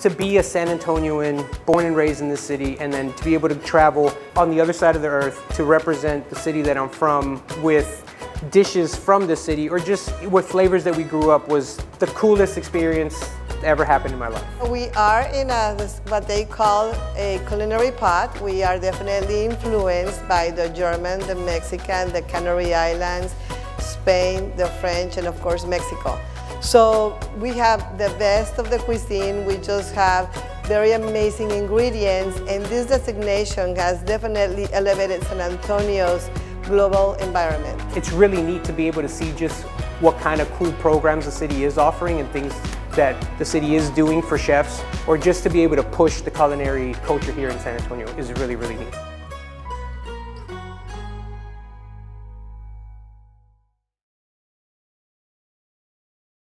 to be a San Antonioan, born and raised in this city, and then to be able to travel on the other side of the earth to represent the city that I'm from with dishes from the city or just with flavors that we grew up was the coolest experience that ever happened in my life. We are in what they call a culinary pot. We are definitely influenced by the German, the Mexican, the Canary Islands, Spain, the French, and of course Mexico. So we have the best of the cuisine. We just have very amazing ingredients, and this designation has definitely elevated San Antonio's global environment. It's really neat to be able to see just what kind of cool programs the city is offering and things that the city is doing for chefs, or just to be able to push the culinary culture here in San Antonio is really, really neat.